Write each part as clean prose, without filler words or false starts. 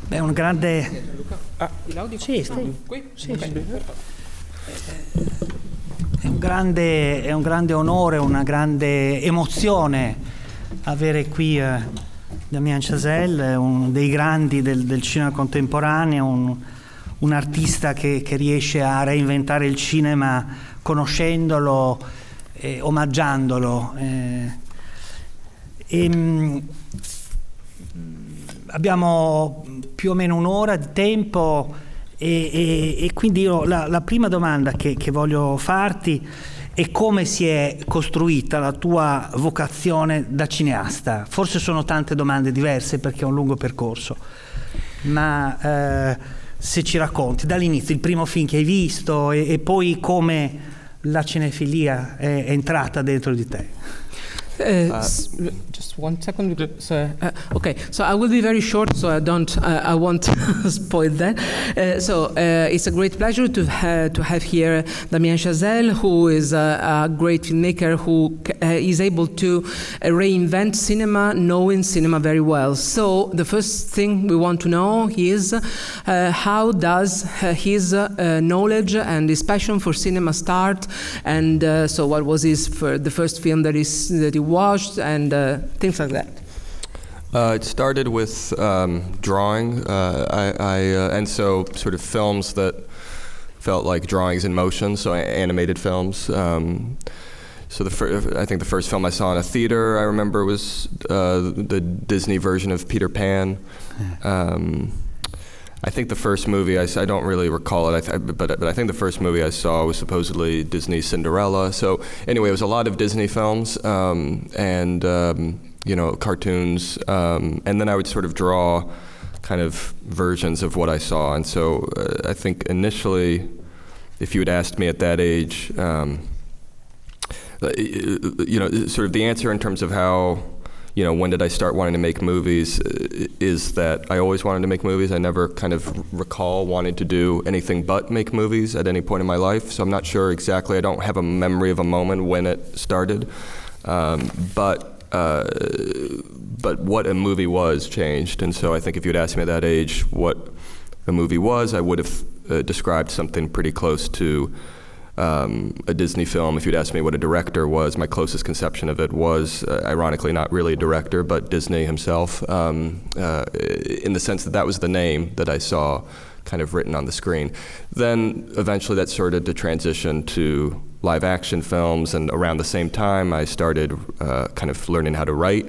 È un grande... Sì, stai qui? Sì, Okay. sì. È un grande onore, una grande emozione avere qui Damien Chazelle, uno dei grandi del cinema contemporaneo, un artista che riesce a reinventare il cinema conoscendolo, omaggiandolo. Abbiamo più o meno un'ora di tempo e quindi io la prima domanda che voglio farti è: come si è costruita la tua vocazione da cineasta? Forse sono tante domande diverse perché è un lungo percorso, ma se ci racconti dall'inizio il primo film che hai visto e poi come la cinefilia è entrata dentro di te. Just 1 second. Okay, so I will be very short, so I won't spoil that. It's a great pleasure to have here Damien Chazelle, who is a great filmmaker who is able to reinvent cinema, knowing cinema very well. So the first thing we want to know is how does his knowledge and his passion for cinema start, and so what was the first film that he watched, and things like that. It started with drawing, and so sort of films that felt like drawings in motion, so animated films. So I think the first film I saw in a theater, I remember, was the Disney version of Peter Pan. I think the first movie I don't really recall it, but I think the first movie I saw was supposedly Disney's Cinderella. So anyway, it was a lot of Disney films and cartoons, and then I would sort of draw kind of versions of what I saw. And so I think initially, if you had asked me at that age, sort of the answer in terms of how, when did I start wanting to make movies, is that I always wanted to make movies. I never kind of recall wanting to do anything but make movies at any point in my life. So I'm not sure exactly. I don't have a memory of a moment when it started. But what a movie was changed. And so I think if you'd asked me at that age what a movie was, I would have described something pretty close to a Disney film. If you'd asked me what a director was, my closest conception of it was, ironically, not really a director, but Disney himself, in the sense that was the name that I saw kind of written on the screen. Then eventually that started to transition to live action films, and around the same time I started kind of learning how to write.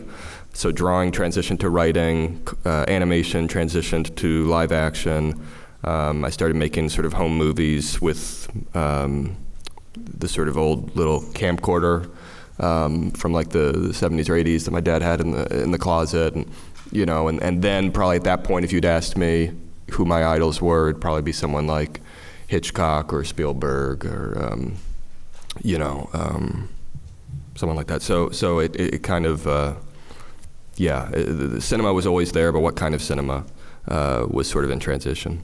So drawing transitioned to writing, animation transitioned to live action. I started making sort of home movies with the sort of old little camcorder from like the 70s or 80s that my dad had in the closet, and then probably at that point, if you'd asked me who my idols were, it'd probably be someone like Hitchcock or Spielberg or someone like that. So it kind of the cinema was always there, but what kind of cinema was sort of in transition.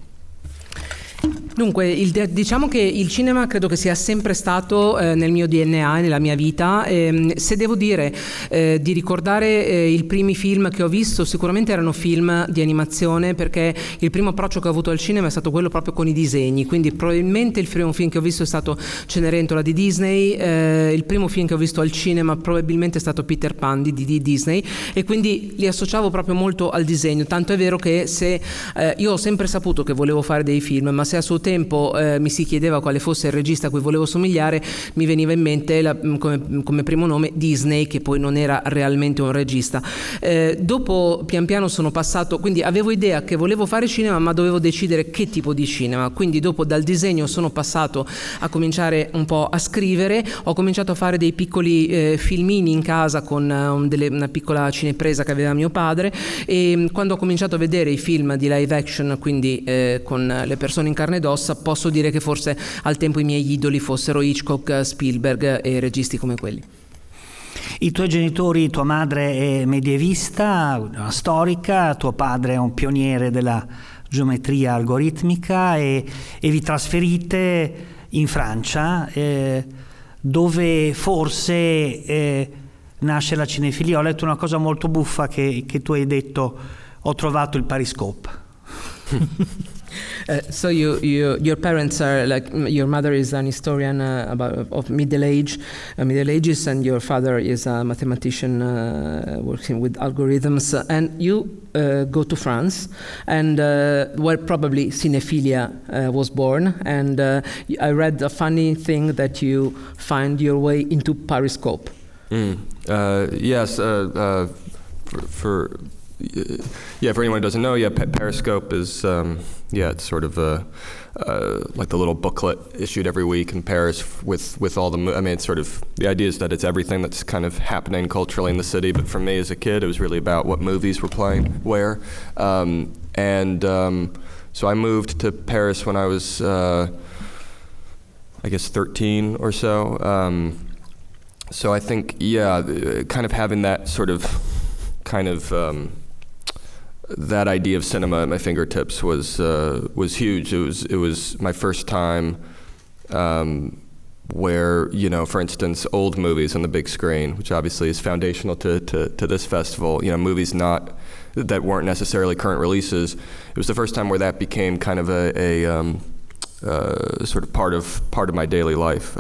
Dunque, diciamo che il cinema credo che sia sempre stato nel mio DNA e nella mia vita. Se devo dire di ricordare i primi film che ho visto, sicuramente erano film di animazione, perché il primo approccio che ho avuto al cinema è stato quello proprio con i disegni. Quindi probabilmente il primo film che ho visto è stato Cenerentola di Disney, il primo film che ho visto al cinema probabilmente è stato Peter Pan di Disney, e quindi li associavo proprio molto al disegno. Tanto è vero che io ho sempre saputo che volevo fare dei film, ma se a suo tempo mi si chiedeva quale fosse il regista a cui volevo somigliare, mi veniva in mente come primo nome Disney, che poi non era realmente un regista. Dopo pian piano sono passato, quindi avevo idea che volevo fare cinema, ma dovevo decidere che tipo di cinema. Quindi dopo dal disegno sono passato a cominciare un po' a scrivere. Ho cominciato a fare dei piccoli filmini in casa con una piccola cinepresa che aveva mio padre, e quando ho cominciato a vedere i film di live action, quindi con le persone in carne ed ossa, posso dire che forse al tempo i miei idoli fossero Hitchcock, Spielberg e registi come quelli. I tuoi genitori, tua madre è medievista, una storica, tuo padre è un pioniere della geometria algoritmica e vi trasferite in Francia, dove forse nasce la cinefilia. Ho letto una cosa molto buffa che tu hai detto: ho trovato il Pariscope. So your parents are like, your mother is an historian of Middle Ages, and your father is a mathematician working with algorithms. And you go to France, and where probably cinephilia was born. And I read a funny thing that you find your way into Pariscope. Yes. For anyone who doesn't know, Periscope is it's sort of like the little booklet issued every week in Paris with all the. I mean, it's sort of the idea is that it's everything that's kind of happening culturally in the city. But for me as a kid, it was really about what movies were playing where, so I moved to Paris when I was, I guess 13 or so. So I think kind of having that sort of that idea of cinema at my fingertips was huge. It was my first time where, for instance, old movies on the big screen, which obviously is foundational to this festival. Movies that weren't necessarily current releases. It was the first time where that became kind of a sort of part of my daily life,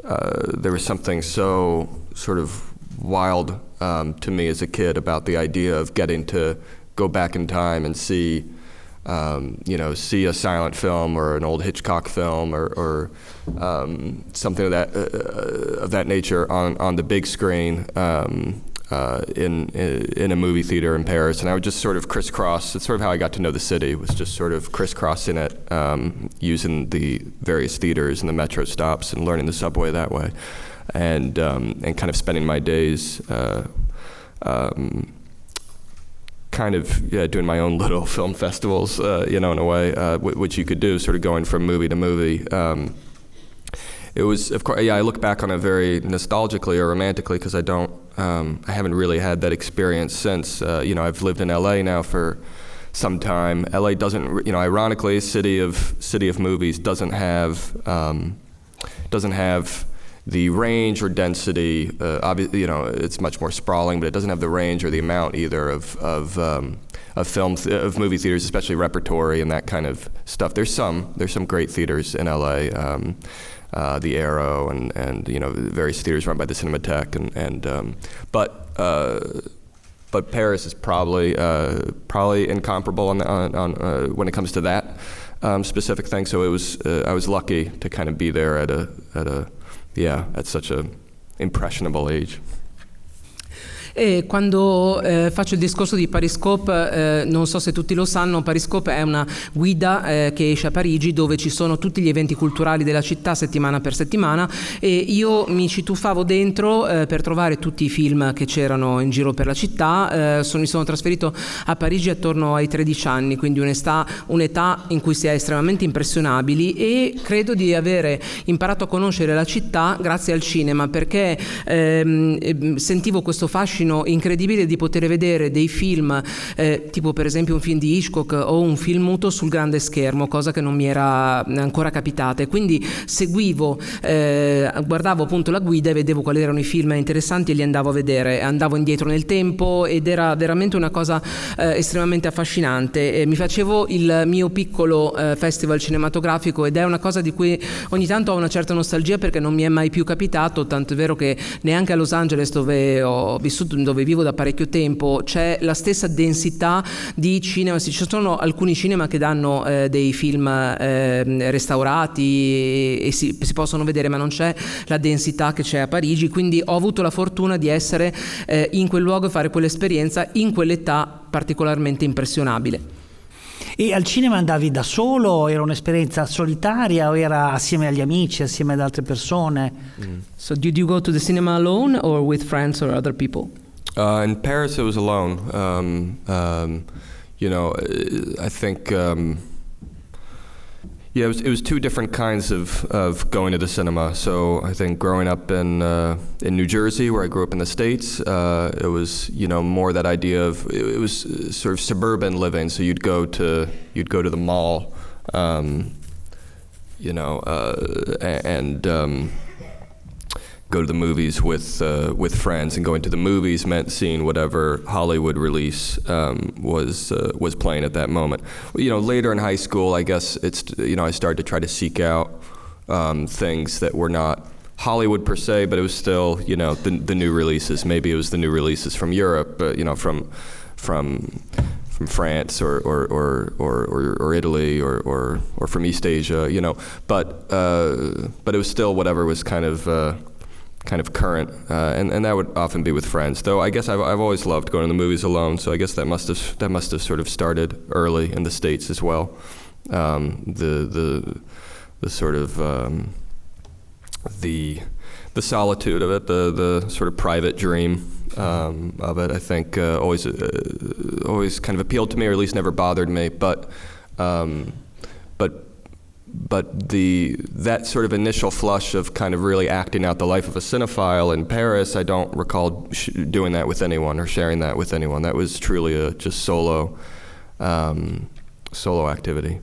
there was something so sort of wild to me as a kid about the idea of getting to go back in time and see a silent film or an old Hitchcock film or something of that nature on the big screen in a movie theater in Paris. And I would just sort of crisscross. It's sort of how I got to know the city, was just sort of crisscrossing it, using the various theaters and the metro stops and learning the subway that way. And kind of spending my days doing my own little film festivals, in a way, which you could do, sort of going from movie to movie. It was, of course, I look back on it very nostalgically or romantically because I haven't really had that experience since. I've lived in LA now for some time. LA doesn't, ironically, city of movies doesn't have the range or density. Obviously, it's much more sprawling, but it doesn't have the range or the amount either of movie theaters, especially repertory and that kind of stuff. There's some great theaters in LA, the Arrow and various theaters run by the Cinematheque, but Paris is probably incomparable on when it comes to that specific thing. So it was I was lucky to kind of be there at such a impressionable age. E quando faccio il discorso di Pariscope, non so se tutti lo sanno, Pariscope è una guida che esce a Parigi dove ci sono tutti gli eventi culturali della città settimana per settimana, e io mi ci tuffavo dentro per trovare tutti i film che c'erano in giro per la città. Mi sono trasferito a Parigi attorno ai 13 anni, quindi un'età in cui si è estremamente impressionabili, e credo di avere imparato a conoscere la città grazie al cinema, perché sentivo questo fascino incredibile di poter vedere dei film tipo per esempio un film di Hitchcock o un film muto sul grande schermo, cosa che non mi era ancora capitata, e quindi guardavo appunto la guida e vedevo quali erano i film interessanti e li andavo a vedere, andavo indietro nel tempo, ed era veramente una cosa estremamente affascinante. Mi facevo il mio piccolo festival cinematografico, ed è una cosa di cui ogni tanto ho una certa nostalgia perché non mi è mai più capitato, tanto è vero che neanche a Los Angeles, dove vivo da parecchio tempo, c'è la stessa densità di cinema. Ci sono alcuni cinema che danno dei film restaurati e si possono vedere, ma non c'è la densità che c'è a Parigi, quindi ho avuto la fortuna di essere in quel luogo e fare quell'esperienza in quell'età particolarmente impressionabile. E al cinema andavi da solo? Era un'esperienza solitaria o era assieme agli amici, assieme ad altre persone? So did you go to the cinema alone or with friends or other people? In Paris it was alone. I think Yeah, it was two different kinds of going to the cinema. So I think growing up in New Jersey, where I grew up in the States, it was more that idea of it was sort of suburban living. So you'd go to the mall, and go to the movies with friends, and going to the movies meant seeing whatever Hollywood release was playing at that moment. Later in high school, I guess I started to try to seek out things that were not Hollywood per se, but it was still the new releases. Maybe it was the new releases from Europe, from France or Italy or from East Asia, but it was still whatever was kind of current, and that would often be with friends. Though I guess I've always loved going to the movies alone, so I guess that must have sort of started early in the States as well. The sort of the solitude of it, the sort of private dream of it, I think always kind of appealed to me, or at least never bothered me. But that sort of initial flush of kind of really acting out the life of a cinephile in Paris, I don't recall doing that with anyone or sharing that with anyone. That was truly a just solo activity.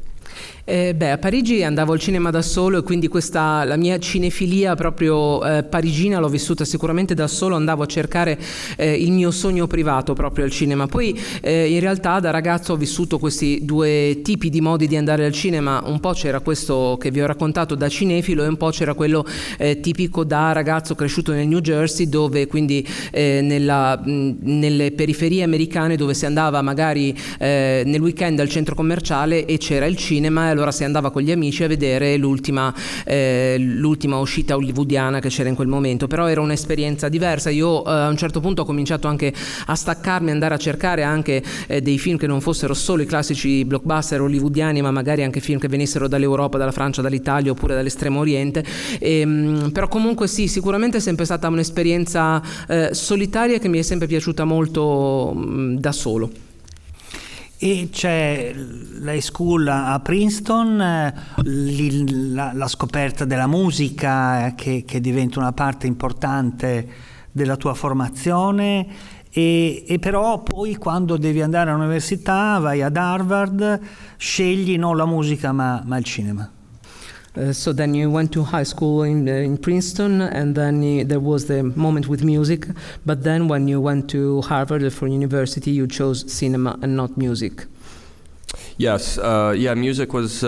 A Parigi andavo al cinema da solo, e quindi la mia cinefilia proprio parigina l'ho vissuta sicuramente da solo. Andavo a cercare il mio sogno privato proprio al cinema. Poi in realtà da ragazzo ho vissuto questi due tipi di modi di andare al cinema. Un po' c'era questo che vi ho raccontato da cinefilo, e un po' c'era quello tipico da ragazzo cresciuto nel New Jersey, dove quindi nelle periferie americane, dove si andava magari nel weekend al centro commerciale e c'era il cinema, e allora si andava con gli amici a vedere l'ultima uscita hollywoodiana che c'era in quel momento. Però era un'esperienza diversa. Io a un certo punto ho cominciato anche a staccarmi, andare a cercare anche dei film che non fossero solo i classici blockbuster hollywoodiani, ma magari anche film che venissero dall'Europa, dalla Francia, dall'Italia oppure dall'Estremo Oriente. Però comunque sì, sicuramente è sempre stata un'esperienza solitaria, che mi è sempre piaciuta molto da solo. E c'è l'high school a Princeton, la scoperta della musica che diventa una parte importante della tua formazione, e però poi quando devi andare all'università vai ad Harvard, scegli non la musica ma il cinema. So then you went to high school in Princeton, and then there was the moment with music, but then when you went to Harvard for university, you chose cinema and not music. Yes, music was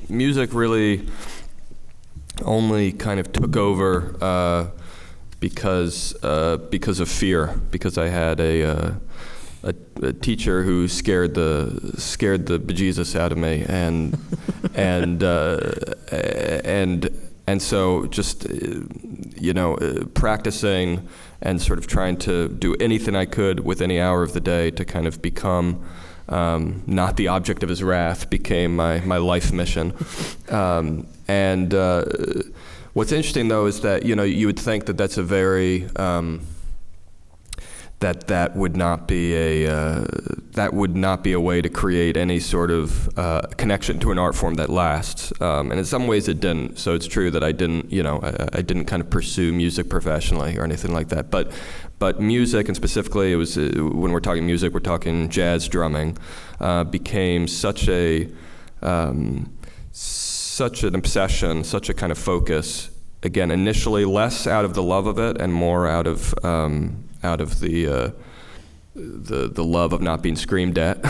music really only kind of took over because of fear, because I had a teacher who scared the bejesus out of me, and so just practicing and sort of trying to do anything I could with any hour of the day to kind of become not the object of his wrath became my life mission. What's interesting though is that you would think that that's a very that would not be a way to create any sort of connection to an art form that lasts. And in some ways it didn't. So it's true that I didn't kind of pursue music professionally or anything like that. But music, and specifically it was when we're talking music, we're talking jazz drumming, became such an obsession, such a kind of focus. Again, initially less out of the love of it and more out of the love of not being screamed at,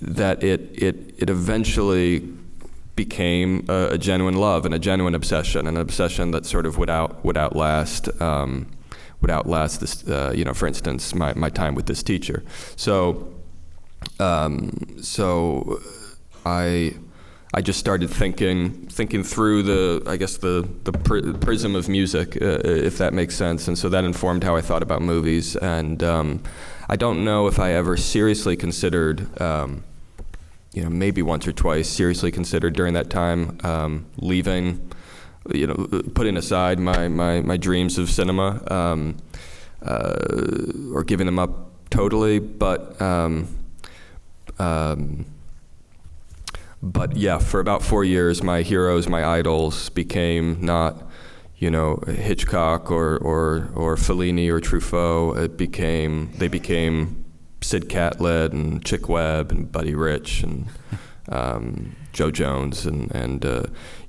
that it eventually became a genuine love and a genuine obsession, an obsession that sort of would outlast this, for instance, my time with this teacher. So I just started thinking through the prism of music, if that makes sense, and so that informed how I thought about movies. And I don't know if I ever seriously considered, maybe once or twice, seriously considered during that time leaving, putting aside my dreams of cinema, or giving them up totally, but but yeah, for about 4 years, my heroes, my idols became not, Hitchcock or Fellini or Truffaut. They became Sid Catlett and Chick Webb and Buddy Rich and Joe Jones and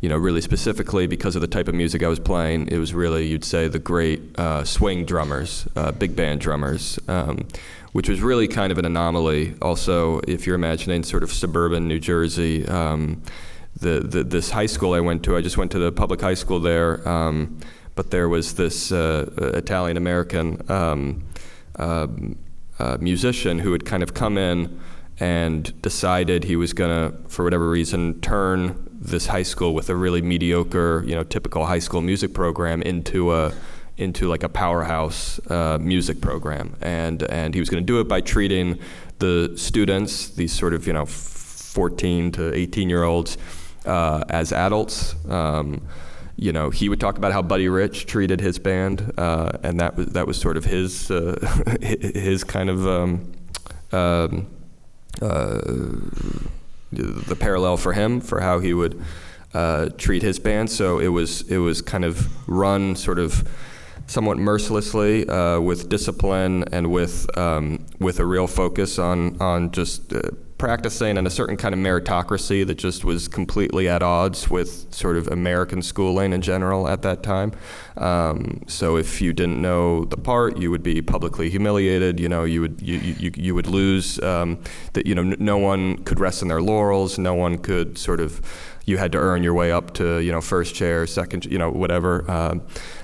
really specifically because of the type of music I was playing, it was really, you'd say, the great swing drummers, big band drummers, which was really kind of an anomaly. Also, if you're imagining sort of suburban New Jersey, this high school I went to, I just went to the public high school there, but there was this Italian-American musician who had kind of come in and decided he was gonna, for whatever reason, turn this high school with a really mediocre, typical high school music program into like a powerhouse music program, and he was going to do it by treating the students, these sort of 14 to 18-year-olds, as adults. He would talk about how Buddy Rich treated his band, and that was sort of his his kind of the parallel for him for how he would treat his band. So it was kind of run sort of somewhat mercilessly, with discipline and with a real focus on just practicing and a certain kind of meritocracy that just was completely at odds with sort of American schooling in general at that time. So if you didn't know the part, you would be publicly humiliated. You would lose. That no one could rest on their laurels. No one could sort of. You had to earn your way up to first chair, second, whatever.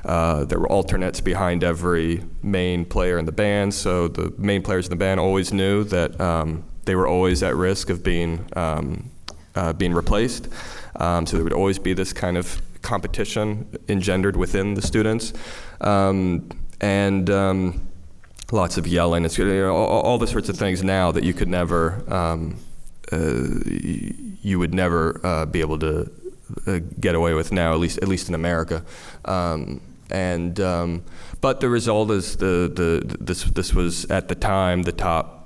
There were alternates behind every main player in the band. So the main players in the band always knew that they were always at risk of being replaced. So there would always be this kind of competition engendered within the students, and lots of yelling. It's all the sorts of things now that you could never. You would never be able to get away with now, at least in America. But the result is this was at the time the top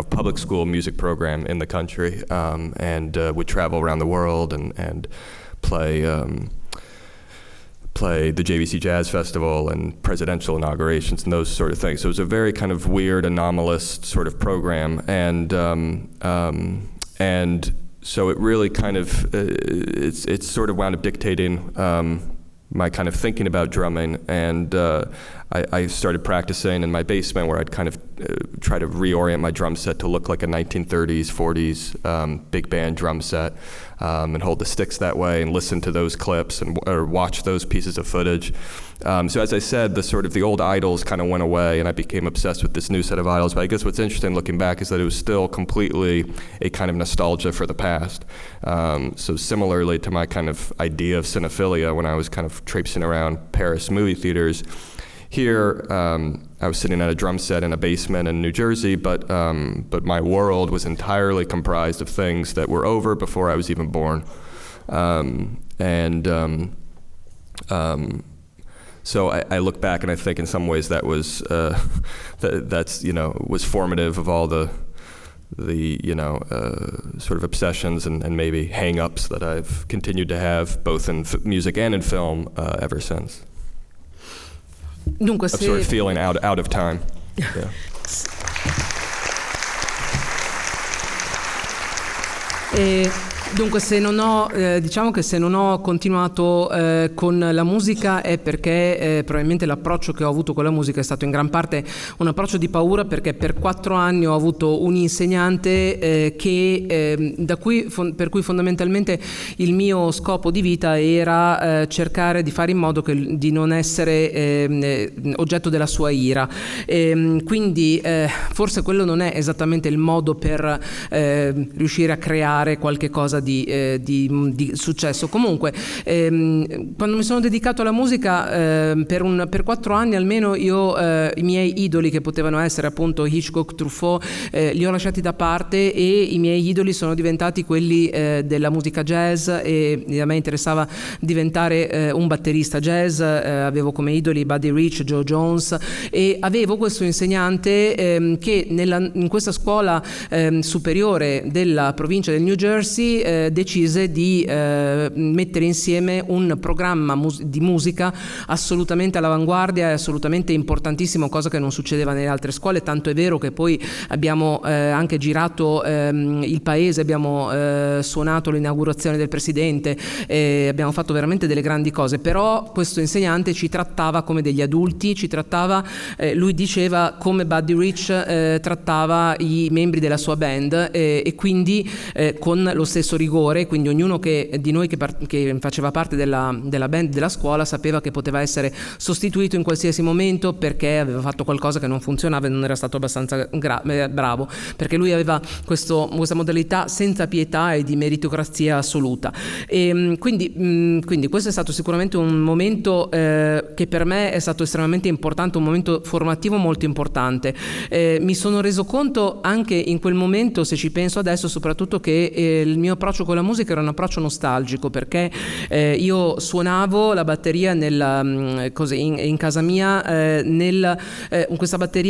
public school music program in the country, and would travel around the world and play the JVC Jazz Festival and presidential inaugurations and those sort of things. So it was a very kind of weird, anomalous sort of program, and so it really kind of it's sort of wound up dictating my kind of thinking about drumming, and I started practicing in my basement, where I'd kind of try to reorient my drum set to look like a 1930s, 40s big band drum set, and hold the sticks that way and listen to those clips or watch those pieces of footage. So as I said, the old idols kind of went away, and I became obsessed with this new set of idols. But I guess what's interesting looking back is that it was still completely a kind of nostalgia for the past. So similarly to my kind of idea of cinephilia when I was kind of traipsing around Paris movie theaters, here I was sitting at a drum set in a basement in New Jersey, but my world was entirely comprised of things that were over before I was even born. So I look back and I think in some ways that was that's was formative of all the sort of obsessions and maybe hang-ups that I've continued to have both in music and in film ever since. Dunque, of sort of feeling out of time. Yeah. Dunque, diciamo che se non ho continuato con la musica è perché probabilmente l'approccio che ho avuto con la musica è stato in gran parte un approccio di paura, perché per 4 anni ho avuto un insegnante per cui fondamentalmente il mio scopo di vita era cercare di fare in modo di non essere oggetto della sua ira. Quindi forse quello non è esattamente il modo per riuscire a creare qualche cosa di successo. Comunque quando mi sono dedicato alla musica per 4 anni almeno i miei idoli, che potevano essere appunto Hitchcock, Truffaut, li ho lasciati da parte, e i miei idoli sono diventati quelli della musica jazz, e a me interessava diventare un batterista jazz. Avevo come idoli Buddy Rich, Joe Jones, e avevo questo insegnante che in questa scuola superiore della provincia del New Jersey decise di mettere insieme un programma di musica assolutamente all'avanguardia e assolutamente importantissimo, cosa che non succedeva nelle altre scuole, tanto è vero che poi abbiamo anche girato il paese, abbiamo suonato l'inaugurazione del presidente, abbiamo fatto veramente delle grandi cose, però questo insegnante ci trattava come degli adulti, ci trattava, lui diceva, come Buddy Rich trattava i membri della sua band, e quindi con lo stesso rigore, quindi ognuno di noi che faceva parte della band della scuola sapeva che poteva essere sostituito in qualsiasi momento perché aveva fatto qualcosa che non funzionava e non era stato abbastanza bravo, perché lui aveva questa modalità senza pietà e di meritocrazia assoluta. E quindi questo è stato sicuramente un momento che per me è stato estremamente importante, un momento formativo molto importante. Mi sono reso conto anche in quel momento, se ci penso adesso, soprattutto che il mio approccio con la musica era un approccio nostalgico, perché io suonavo la batteria in casa mia,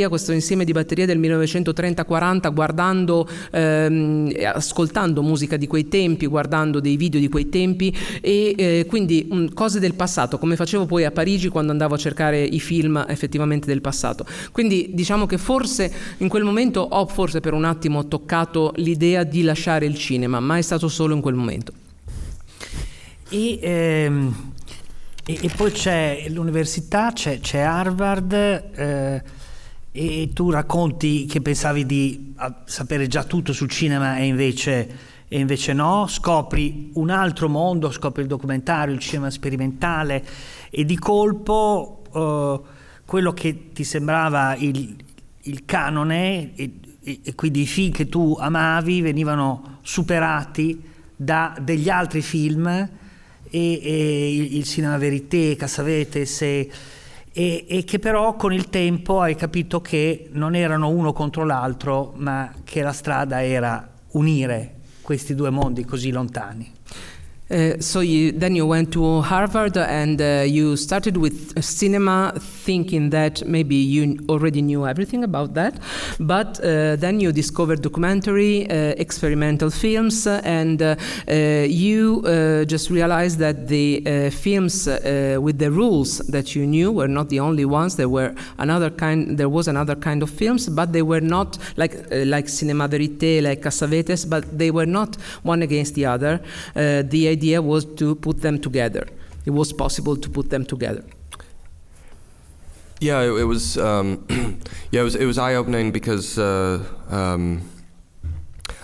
questo insieme di batterie del 1930-40, guardando, ascoltando musica di quei tempi, guardando dei video di quei tempi, e quindi cose del passato, come facevo poi a Parigi quando andavo a cercare i film effettivamente del passato. Quindi diciamo che forse in quel momento ho forse per un attimo toccato l'idea di lasciare il cinema, ma è stato solo in quel momento. E poi c'è l'università, c'è Harvard, e tu racconti che pensavi di sapere già tutto sul cinema e invece no, scopri un altro mondo, scopri il documentario, il cinema sperimentale, e di colpo quello che ti sembrava il canone e quindi i film che tu amavi venivano superati da degli altri film, e il cinema verité, Cassavetes, e che però con il tempo hai capito che non erano uno contro l'altro, ma che la strada era unire questi due mondi così lontani. So then you went to Harvard and you started with cinema, thinking that maybe you already knew everything about that, but then you discovered documentary, experimental films, and you just realized that the films with the rules that you knew were not the only ones. There was another kind of films, but they were not like Cinema Verité, like Cassavetes, but they were not one against the other. The idea was to put them together. It was possible to put them together. Yeah, it was. It was eye-opening because I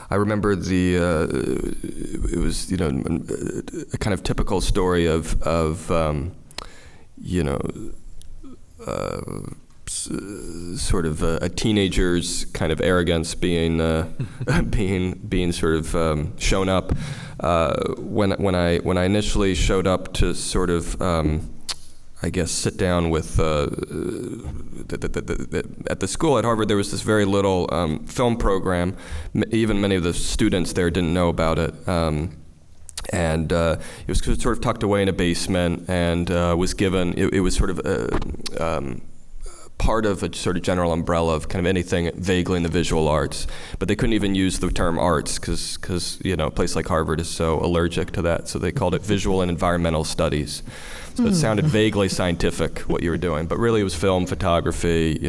remember it was a kind of typical story of sort of a teenager's kind of arrogance being sort of shown up when I initially showed up to sort of I guess sit down with at the school at Harvard. There was this very little film program. Even many of the students there didn't know about it. And it was sort of tucked away in a basement, and was given. It was sort of part of a sort of general umbrella of kind of anything vaguely in the visual arts, but they couldn't even use the term arts because a place like Harvard is so allergic to that, so they called it visual and environmental studies. So it sounded vaguely scientific what you were doing, but really it was film, photography,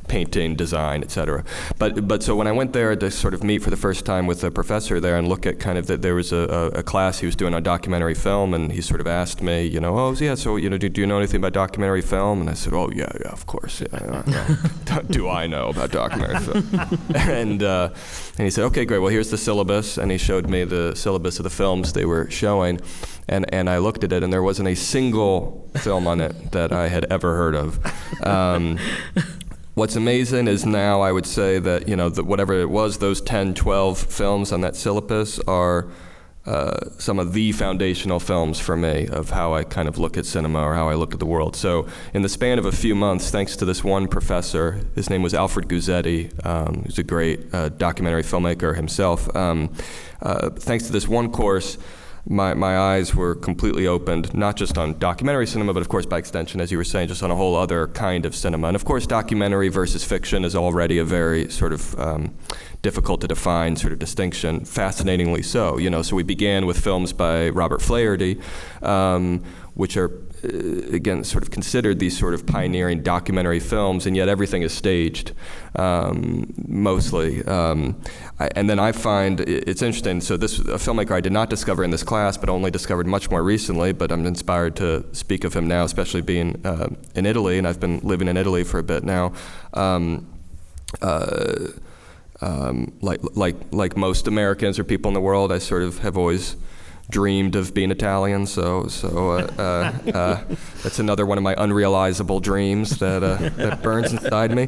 painting, design, etc. But so when I went there to sort of meet for the first time with a professor there and look at kind of that, there was a class he was doing on documentary film, and he sort of asked me, do you know anything about documentary film? And I said, oh yeah, of course, yeah. Do I know about documentary film? And he said, okay, great. Well, here's the syllabus, and he showed me the syllabus of the films they were showing. And I looked at it, and there wasn't a single film on it that I had ever heard of. What's amazing is now I would say that, that whatever it was, those 10, 12 films on that syllabus are some of the foundational films for me of how I kind of look at cinema or how I look at the world. So in the span of a few months, thanks to this one professor, his name was Alfred Guzzetti, who's a great documentary filmmaker himself, thanks to this one course, my eyes were completely opened, not just on documentary cinema, but of course by extension, as you were saying, just on a whole other kind of cinema. And of course, documentary versus fiction is already a very sort of difficult to define sort of distinction, fascinatingly so. So we began with films by Robert Flaherty, which are again sort of considered these sort of pioneering documentary films, and yet everything is staged mostly. And then I find it's interesting. So this a filmmaker I did not discover in this class, but only discovered much more recently. But I'm inspired to speak of him now, especially being in Italy, and I've been living in Italy for a bit now. Like most Americans or people in the world, I sort of have always dreamed of being Italian, so that's another one of my unrealizable dreams that burns inside me.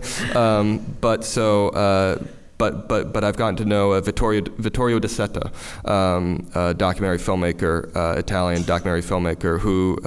But I've gotten to know Vittorio De Seta, a documentary filmmaker, Italian documentary filmmaker, who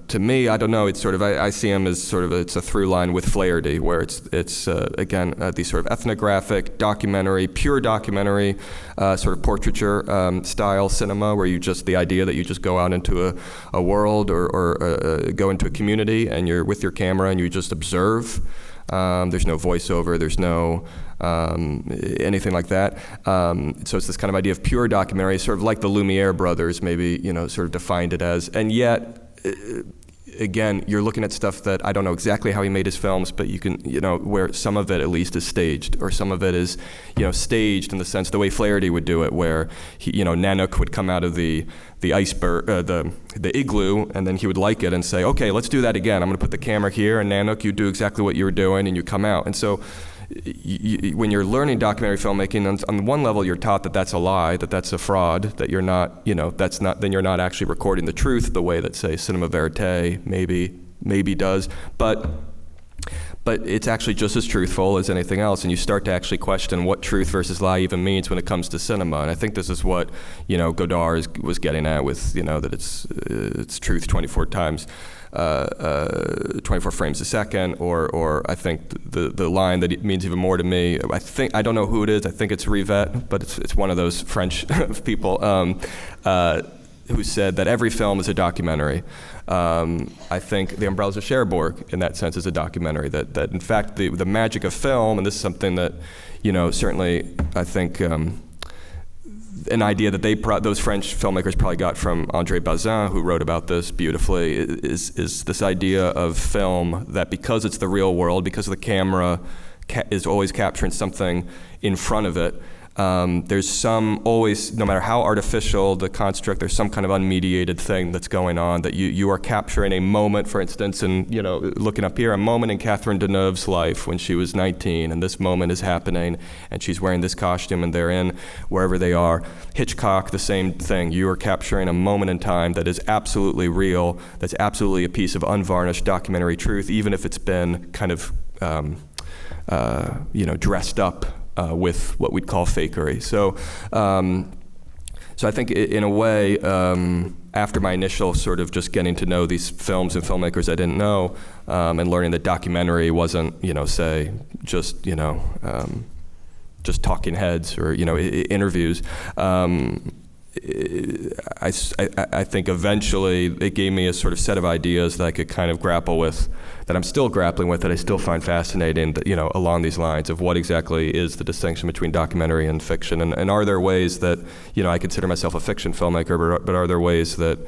to me, I don't know, it's sort of I see him as sort of it's a through line with Flaherty, where it's again these sort of ethnographic documentary, pure documentary, sort of portraiture style cinema, where the idea that you just go out into a world or go into a community and you're with your camera and you just observe. There's no voiceover, there's no anything like that. So it's this kind of idea of pure documentary, sort of like the Lumiere brothers maybe, sort of defined it as. And yet, again, you're looking at stuff that I don't know exactly how he made his films, but you can, where some of it at least is staged, or some of it is, staged in the sense the way Flaherty would do it, where he, Nanook would come out of the iceberg, the igloo, and then he would like it and say, okay, let's do that again. I'm going to put the camera here, and Nanook, you do exactly what you were doing, and you come out. And so when you're learning documentary filmmaking, on one level, you're taught that that's a lie, that that's a fraud, that you're not, then you're not actually recording the truth the way that, say, cinema verite maybe does. But it's actually just as truthful as anything else, and you start to actually question what truth versus lie even means when it comes to cinema. And I think this is what Godard was getting at with that it's truth 24 times, 24 frames a second, or I think the line that it means even more to me. I don't know who it is. I think it's Rivet, but it's one of those French people who said that every film is a documentary. I think The Umbrellas of Cherbourg, in that sense, is a documentary. That in fact, the magic of film, and this is something that, certainly, I think, an idea that those French filmmakers probably got from André Bazin, who wrote about this beautifully, is this idea of film that because it's the real world, because the camera is always capturing something in front of it, there's always, no matter how artificial the construct, there's some kind of unmediated thing that's going on, that you are capturing a moment, for instance, and looking up here, a moment in Catherine Deneuve's life when she was 19, and this moment is happening, and she's wearing this costume, and they're in wherever they are. Hitchcock, the same thing. You are capturing a moment in time that is absolutely real, that's absolutely a piece of unvarnished documentary truth, even if it's been kind of, dressed up with what we'd call fakery. So I think in a way, after my initial sort of just getting to know these films and filmmakers I didn't know, and learning that documentary wasn't, say, just talking heads or, interviews, I think eventually it gave me a sort of set of ideas that I could kind of grapple with, that I'm still grappling with, that I still find fascinating, along these lines of what exactly is the distinction between documentary and fiction, and are there ways that, I consider myself a fiction filmmaker, but are there ways that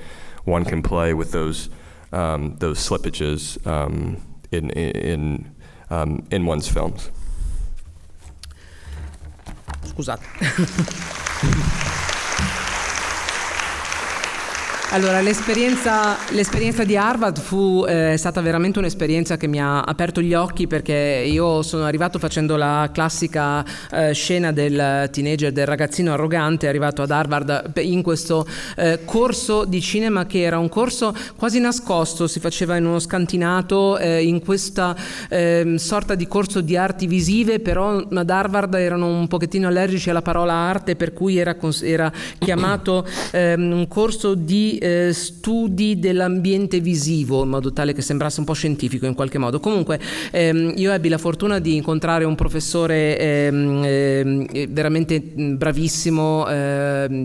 one can play with those slippages in one's films? Scusate. Allora, l'esperienza di Harvard è stata veramente un'esperienza che mi ha aperto gli occhi, perché io sono arrivato facendo la classica scena del teenager, del ragazzino arrogante, arrivato ad Harvard in questo corso di cinema, che era un corso quasi nascosto, si faceva in uno scantinato, in questa sorta di corso di arti visive, però ad Harvard erano un pochettino allergici alla parola arte, per cui era chiamato un corso di studi dell'ambiente visivo, in modo tale che sembrasse un po' scientifico in qualche modo. Comunque io ebbi la fortuna di incontrare un professore veramente bravissimo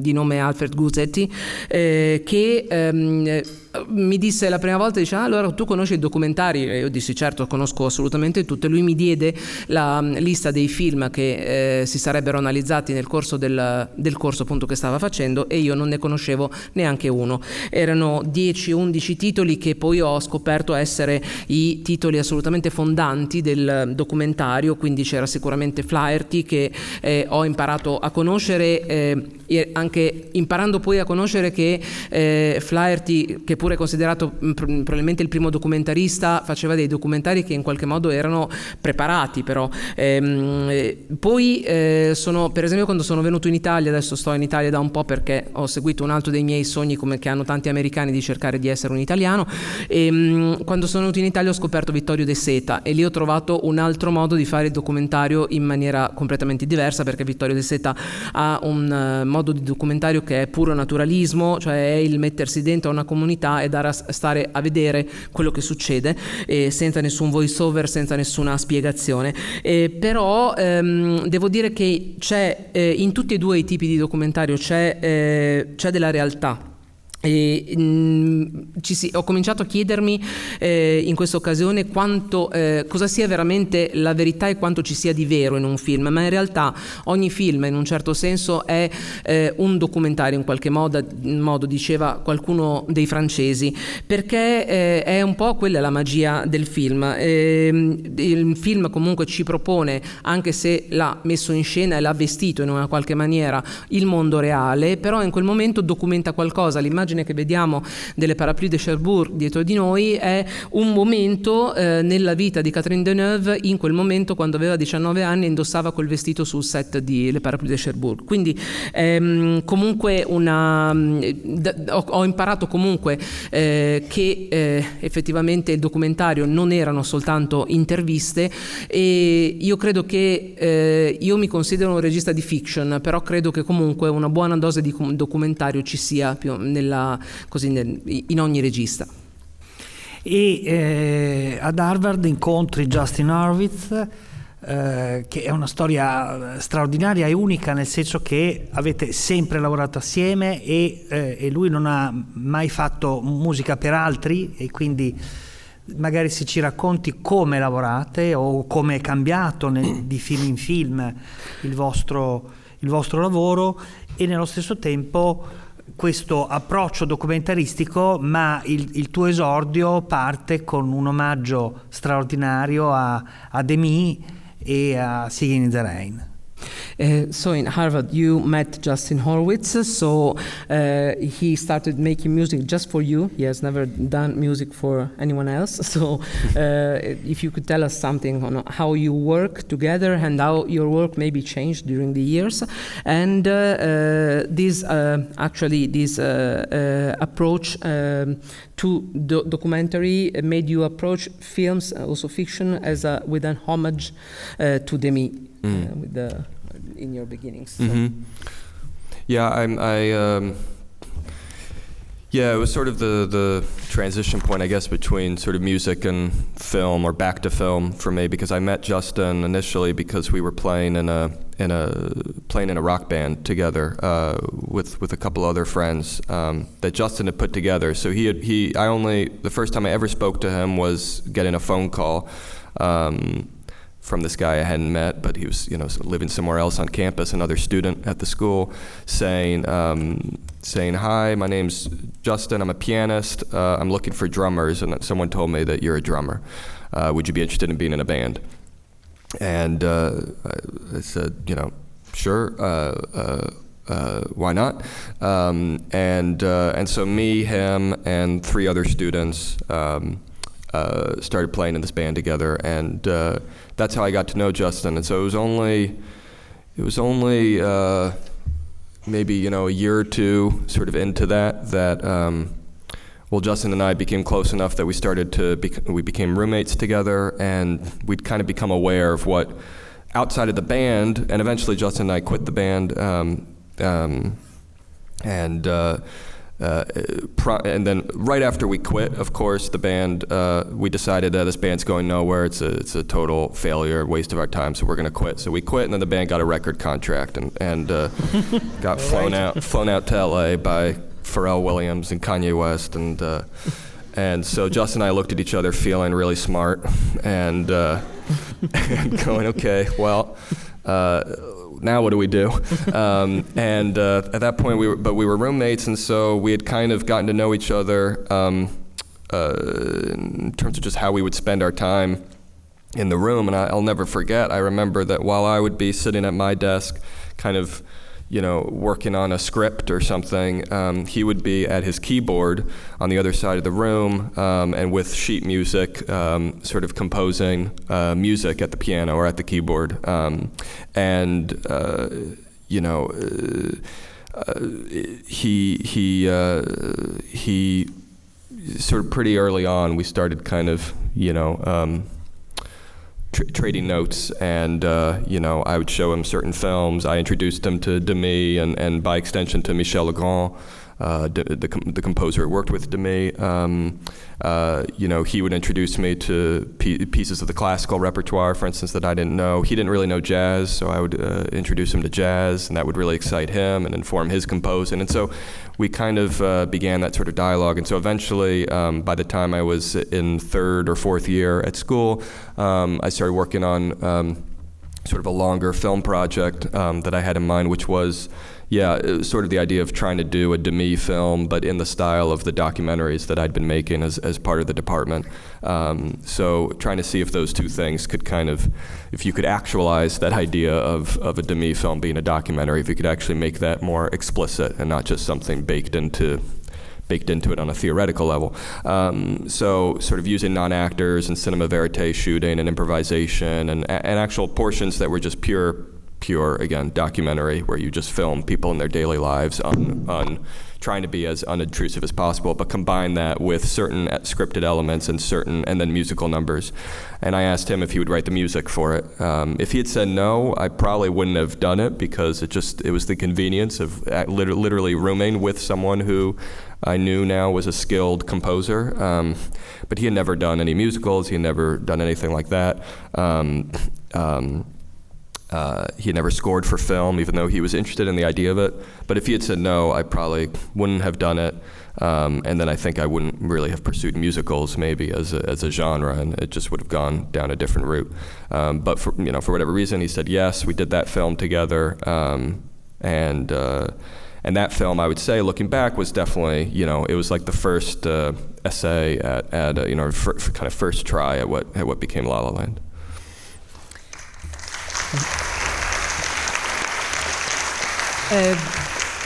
di nome Alfred Guzzetti, che mi disse la prima volta, dice: allora tu conosci i documentari? E io dissi: certo, conosco assolutamente tutto. E lui mi diede la lista dei film che si sarebbero analizzati nel corso del corso appunto che stava facendo, e io non ne conoscevo neanche uno. Erano 10-11 titoli che poi ho scoperto essere i titoli assolutamente fondanti del documentario. Quindi c'era sicuramente Flaherty, che ho imparato a conoscere, anche imparando poi a conoscere che Flaherty, che pure è considerato probabilmente il primo documentarista, faceva dei documentari che in qualche modo erano preparati, però poi sono, per esempio, quando sono venuto in Italia, adesso sto in Italia da un po' perché ho seguito un altro dei miei sogni, come che hanno tanti americani, di cercare di essere un italiano, e quando sono venuto in Italia ho scoperto Vittorio De Seta, e lì ho trovato un altro modo di fare il documentario in maniera completamente diversa, perché Vittorio De Seta ha un modo di documentario che è puro naturalismo, cioè è il mettersi dentro a una comunità e stare a vedere quello che succede, senza nessun voice over, senza nessuna spiegazione. Però devo dire che c'è in tutti e due i tipi di documentario c'è della realtà. Ho cominciato a chiedermi in questa occasione cosa sia veramente la verità e quanto ci sia di vero in un film, ma in realtà ogni film in un certo senso è un documentario in qualche modo, diceva qualcuno dei francesi, perché è un po' quella la magia del film. Il film comunque ci propone, anche se l'ha messo in scena e l'ha vestito in una qualche maniera, il mondo reale, però in quel momento documenta qualcosa. L'immagine che vediamo delle Parapluie de Cherbourg dietro di noi è un momento nella vita di Catherine Deneuve, in quel momento quando aveva 19 anni e indossava quel vestito sul set di Le Parapluie de Cherbourg. Quindi comunque ho imparato comunque che effettivamente il documentario non erano soltanto interviste, e io credo che io mi considero un regista di fiction, però credo che comunque una buona dose di documentario ci sia più in ogni regista. E ad Harvard incontri Justin Hurwitz, che è una storia straordinaria e unica, nel senso che avete sempre lavorato assieme, e lui non ha mai fatto musica per altri, e quindi magari se ci racconti come lavorate o come è cambiato di film in film il vostro lavoro, e nello stesso tempo questo approccio documentaristico, ma il tuo esordio parte con un omaggio straordinario a Demi e a Singing in the Rain. So in Harvard you met Justin Hurwitz, so he started making music just for you. He has never done music for anyone else. So if you could tell us something on how you work together and how your work maybe changed during the years, and this approach to documentary made you approach films, also fiction, as with an homage to Demi. In your beginnings. So. Mm-hmm. Yeah, it was sort of the transition point, I guess, between sort of music and film, or back to film for me, because I met Justin initially because we were playing in a rock band together with a couple other friends that Justin had put together. So the first time I ever spoke to him was getting a phone call from this guy I hadn't met, but he was, living somewhere else on campus, another student at the school, saying, "Hi, my name's Justin. I'm a pianist. I'm looking for drummers, and someone told me that you're a drummer. Would you be interested in being in a band?" And I said, sure. Why not? And so me, him, and 3 other students started playing in this band together, and that's how I got to know Justin. And so it was only maybe a year or two sort of into that Justin and I became close enough that we became roommates together, and we'd kind of become aware of what outside of the band, and eventually Justin and I quit the band, and then right after we quit, of course, the band, we decided that this band's going nowhere. It's a total failure, waste of our time. So we're going to quit. So we quit, and then the band got a record contract and got flown out to LA by Pharrell Williams and Kanye West, and so Justin and I looked at each other, feeling really smart, and going, okay, well. Now what do we do? And at that point, we were roommates, and so we had kind of gotten to know each other in terms of just how we would spend our time in the room. And I'll never forget, I remember that while I would be sitting at my desk, kind of, working on a script or something, he would be at his keyboard on the other side of the room, and with sheet music, sort of composing music at the piano or at the keyboard. He sort of pretty early on, we started kind of, trading notes, and I would show him certain films. I introduced him to Demy, and by extension to Michel Legrand, the composer who worked with Demy. He would introduce me to pieces of the classical repertoire, for instance, that I didn't know. He didn't really know jazz, so I would introduce him to jazz, and that would really excite him and inform his composing. And so we kind of began that sort of dialogue. And so eventually, by the time I was in third or fourth year at school, I started working on sort of a longer film project that I had in mind, which was, it was sort of the idea of trying to do a Demy film, but in the style of the documentaries that I'd been making as part of the department. So trying to see if those two things could if you could actualize that idea of a Demy film being a documentary, if you could actually make that more explicit and not just something baked into it on a theoretical level. So sort of using non-actors and cinema verite shooting and improvisation and actual portions that were just pure, again, documentary, where you just film people in their daily lives on trying to be as unobtrusive as possible, but combine that with certain scripted elements and then musical numbers. And I asked him if he would write the music for it. If he had said no, I probably wouldn't have done it, because it was the convenience of literally rooming with someone who I knew now was a skilled composer. But he had never done any musicals. He had never done anything like that. He had never scored for film, even though he was interested in the idea of it. But if he had said no, I probably wouldn't have done it. And then I think I wouldn't really have pursued musicals maybe as a genre, and it just would have gone down a different route. But for whatever reason, he said yes. We did that film together, and that film, I would say, looking back, was definitely, it was like the first essay at kind of first try at what became La La Land.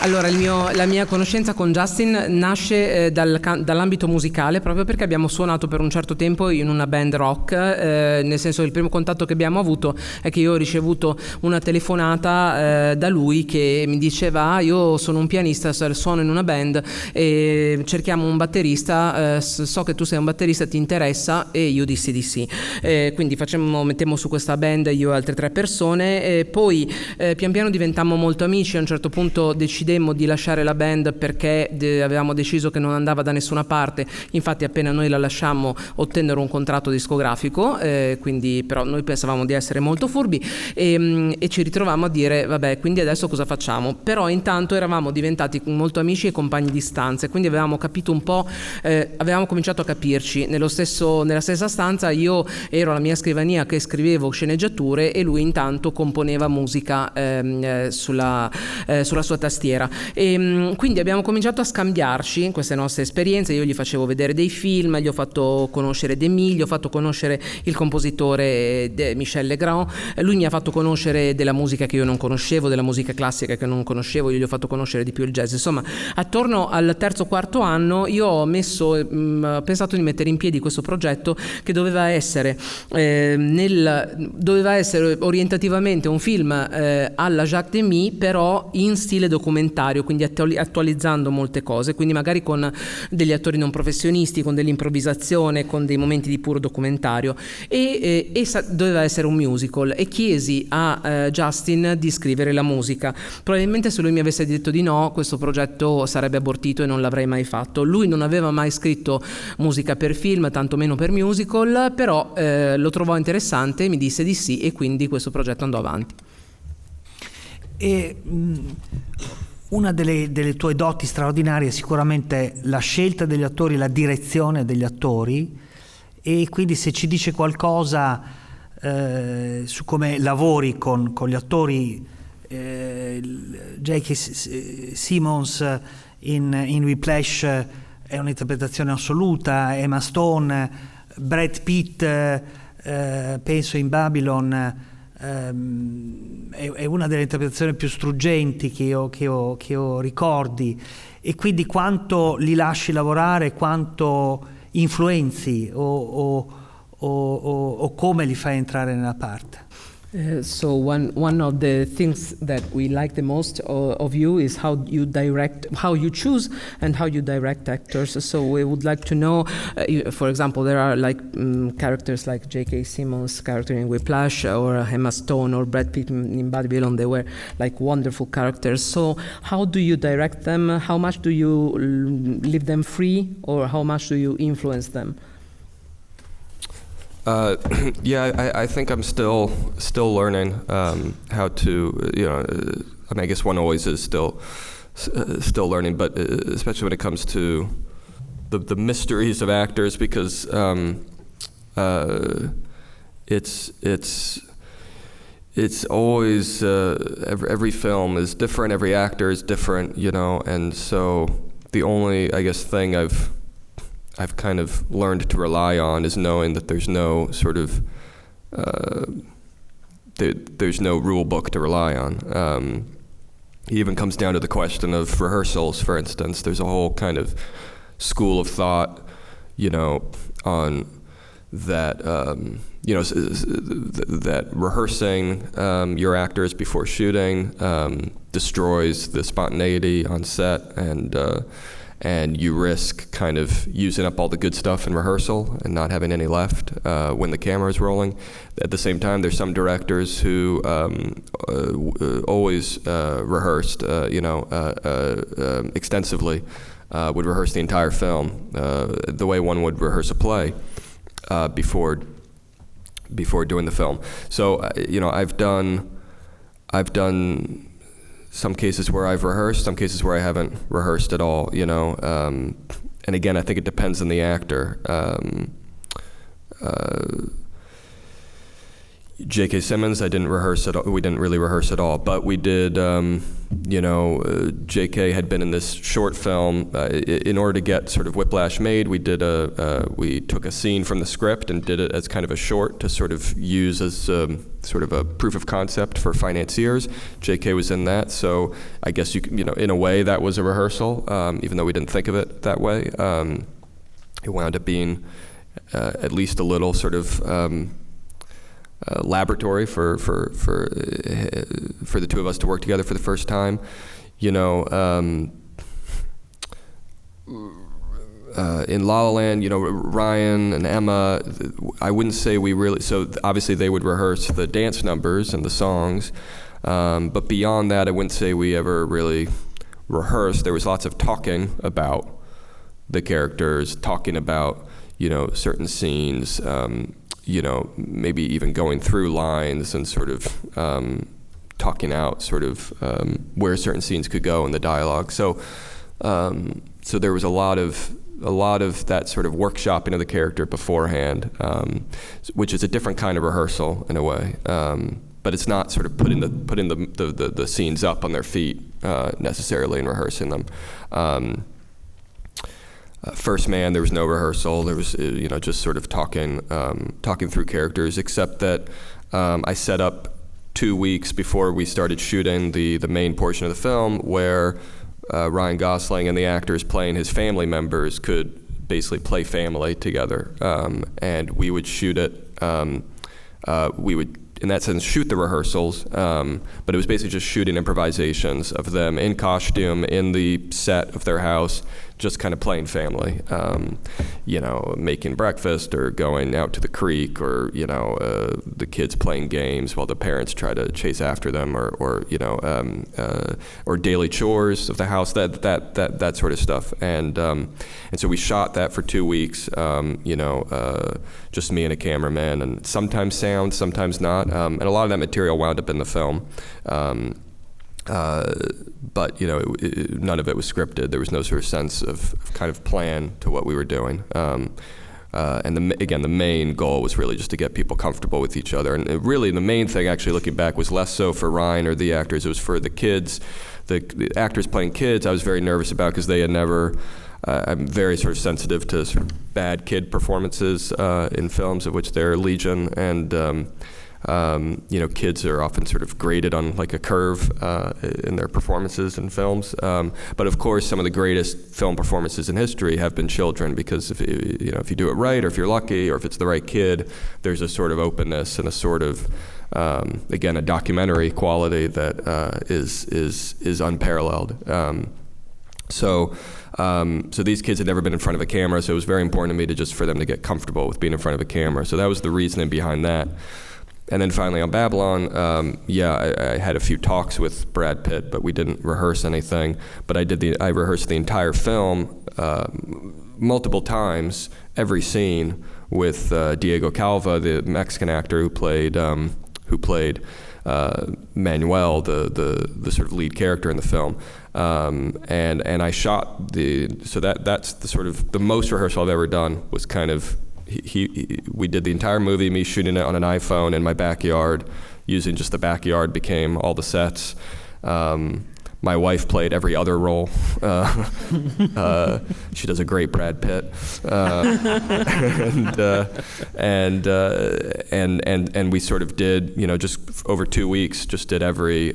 Allora, la mia conoscenza con Justin nasce dall'ambito musicale, proprio perché abbiamo suonato per un certo tempo in una band rock, nel senso che il primo contatto che abbiamo avuto è che io ho ricevuto una telefonata da lui che mi diceva: io sono un pianista, suono in una band e cerchiamo un batterista, so che tu sei un batterista, ti interessa? E io dissi di sì. Quindi mettemmo su questa band io e altre 3 persone, e poi pian piano diventammo molto amici. A un certo punto decidemmo di lasciare la band perché avevamo deciso che non andava da nessuna parte. Infatti appena noi la lasciammo ottennero un contratto discografico, quindi però noi pensavamo di essere molto furbi e ci ritrovammo a dire vabbè, quindi adesso cosa facciamo? Però intanto eravamo diventati molto amici e compagni di stanze, quindi avevamo capito un po', avevamo cominciato a capirci. Nella stessa stanza io ero alla mia scrivania che scrivevo sceneggiature e lui intanto componeva musica sulla sua tastiera. E quindi abbiamo cominciato a scambiarci queste nostre esperienze. Io gli facevo vedere dei film, gli ho fatto conoscere Demy, gli ho fatto conoscere il compositore Michel Legrand, lui mi ha fatto conoscere della musica che io non conoscevo, della musica classica che non conoscevo, io gli ho fatto conoscere di più il jazz. Insomma, attorno al terzo o quarto anno io ho pensato di mettere in piedi questo progetto che doveva essere orientativamente un film alla Jacques Demy, però in stile documentario. documentario, quindi attualizzando molte cose, quindi magari con degli attori non professionisti, con dell'improvvisazione, con dei momenti di puro documentario, e doveva essere un musical, e chiesi a Justin di scrivere la musica. Probabilmente se lui mi avesse detto di no, questo progetto sarebbe abortito e non l'avrei mai fatto. Lui non aveva mai scritto musica per film, tantomeno per musical, però lo trovò interessante, mi disse di sì, e quindi questo progetto andò avanti. E una delle tue doti straordinarie è sicuramente la scelta degli attori, la direzione degli attori, e quindi se ci dice qualcosa su come lavori con gli attori, J.K. Simmons in Whiplash è un'interpretazione assoluta, Emma Stone, Brad Pitt penso in Babylon è una delle interpretazioni più struggenti che io ricordi, e quindi quanto li lasci lavorare, quanto influenzi o come li fai entrare nella parte. So one of the things that we like the most of you is how you direct, how you choose and how you direct actors. So we would like to know, for example, there are like characters like J.K. Simmons' character in Whiplash, or Emma Stone or Brad Pitt in Babylon. They were like wonderful characters. So how do you direct them? How much do you leave them free, or how much do you influence them? I think I'm still learning how to, I mean, I guess one always is still learning, but especially when it comes to the mysteries of actors, because it's always every film is different, every actor is different, and so the only, I guess, thing I've kind of learned to rely on is knowing that there's no sort of there's no rule book to rely on. It even comes down to the question of rehearsals, for instance. There's a whole kind of school of thought, on that, that rehearsing your actors before shooting destroys the spontaneity on set, and you risk kind of using up all the good stuff in rehearsal and not having any left when the camera is rolling. At the same time, there's some directors who always rehearsed, extensively, would rehearse the entire film, the way one would rehearse a play before doing the film. So, I've done some cases where I've rehearsed, some cases where I haven't rehearsed at all, and again, I think it depends on the actor. J.K. Simmons, we didn't really rehearse at all, but we did, J.K. had been in this short film. In order to get sort of Whiplash made, we took a scene from the script and did it as kind of a short to sort of use as sort of a proof of concept for financiers. J.K. was in that, so I guess in a way that was a rehearsal, even though we didn't think of it that way. It wound up being at least a little sort of laboratory for the two of us to work together for the first time. In La La Land, Ryan and Emma, I wouldn't say we really, so obviously they would rehearse the dance numbers and the songs, but beyond that, I wouldn't say we ever really rehearsed. There was lots of talking about the characters, talking about, certain scenes, maybe even going through lines and sort of talking out sort of where certain scenes could go in the dialogue. So there was a lot of that sort of workshopping of the character beforehand, which is a different kind of rehearsal in a way. But it's not sort of putting the scenes up on their feet necessarily and rehearsing them. First Man, there was no rehearsal. There was, just sort of talking through characters, except that I set up 2 weeks before we started shooting the main portion of the film, where Ryan Gosling and the actors playing his family members could basically play family together, and we would shoot it. We would in that sense, shoot the rehearsals, but it was basically just shooting improvisations of them in costume in the set of their house, just kind of playing family, making breakfast or going out to the creek, or the kids playing games while the parents try to chase after them, or daily chores of the house, that sort of stuff, and so we shot that for 2 weeks, just me and a cameraman, and sometimes sound, sometimes not, and a lot of that material wound up in the film. But none of it was scripted. There was no sort of sense of kind of plan to what we were doing. And the main goal was really just to get people comfortable with each other. And really, the main thing, actually, looking back, was less so for Ryan or the actors. It was for the kids, the actors playing kids. I was very nervous about, because they had never. I'm very sort of sensitive to sort of bad kid performances in films, of which there are legion, and kids are often sort of graded on like a curve in their performances in films. But of course, some of the greatest film performances in history have been children, because if you do it right, or if you're lucky, or if it's the right kid, there's a sort of openness and a sort of again, a documentary quality that is unparalleled. So these kids had never been in front of a camera, so it was very important to me for them to get comfortable with being in front of a camera. So that was the reasoning behind that. And then finally on Babylon, I had a few talks with Brad Pitt, but we didn't rehearse anything. But I rehearsed the entire film multiple times, every scene, with Diego Calva, the Mexican actor who played Manuel, the sort of lead character in the film. And I shot that's the sort of the most rehearsal I've ever done, was kind of. We did the entire movie, me shooting it on an iPhone in my backyard, using just the backyard became all the sets. My wife played every other role. She does a great Brad Pitt, and we sort of did, just over 2 weeks, just did every,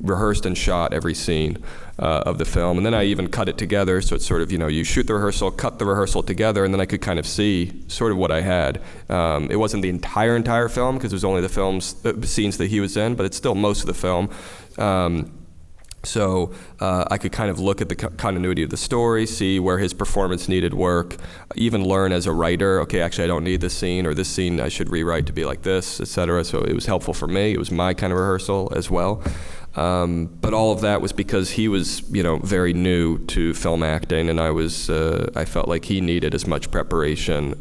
rehearsed and shot every scene of the film, and then I even cut it together. So it's sort of, you shoot the rehearsal, cut the rehearsal together, and then I could kind of see sort of what I had. It wasn't the entire film, because it was only the scenes that he was in, but it's still most of the film. So I could kind of look at the continuity of the story, see where his performance needed work, even learn as a writer, okay, actually I don't need this scene, or this scene I should rewrite to be like this, etc. So it was helpful for me. It was my kind of rehearsal as well. But all of that was because he was, very new to film acting, and I felt like he needed as much preparation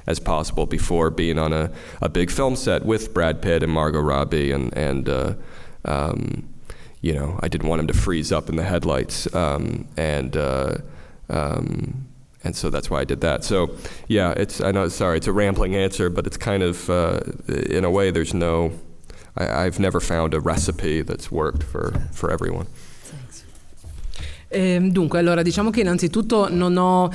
as possible before being on a big film set with Brad Pitt and Margot Robbie, and I didn't want him to freeze up in the headlights, and so that's why I did that. So yeah, it's a rambling answer, but it's kind of in a way I've never found a recipe that's worked for everyone. Dunque, allora diciamo che innanzitutto non ho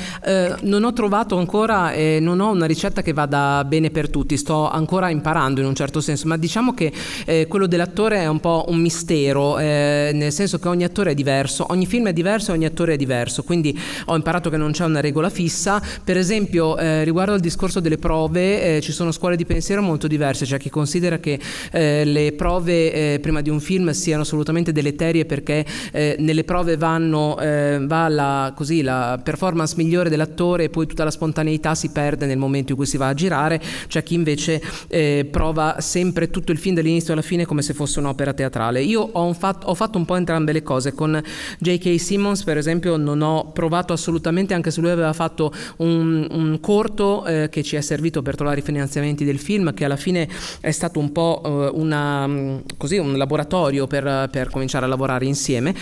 trovato ancora, non ho una ricetta che vada bene per tutti, sto ancora imparando in un certo senso, ma diciamo che quello dell'attore è un po' un mistero, nel senso che ogni attore è diverso, ogni film è diverso e ogni attore è diverso, quindi ho imparato che non c'è una regola fissa. Per esempio, riguardo al discorso delle prove, ci sono scuole di pensiero molto diverse. C'è chi considera che le prove prima di un film siano assolutamente deleterie, perché nelle prove va la performance migliore dell'attore e poi tutta la spontaneità si perde nel momento in cui si va a girare. C'è chi invece prova sempre tutto il film dall'inizio alla fine come se fosse un'opera teatrale. Io ho fatto un po' entrambe le cose. Con J.K. Simmons, per esempio, non ho provato assolutamente, anche se lui aveva fatto un corto che ci è servito per trovare i finanziamenti del film, che alla fine è stato un po' un laboratorio per cominciare a lavorare insieme.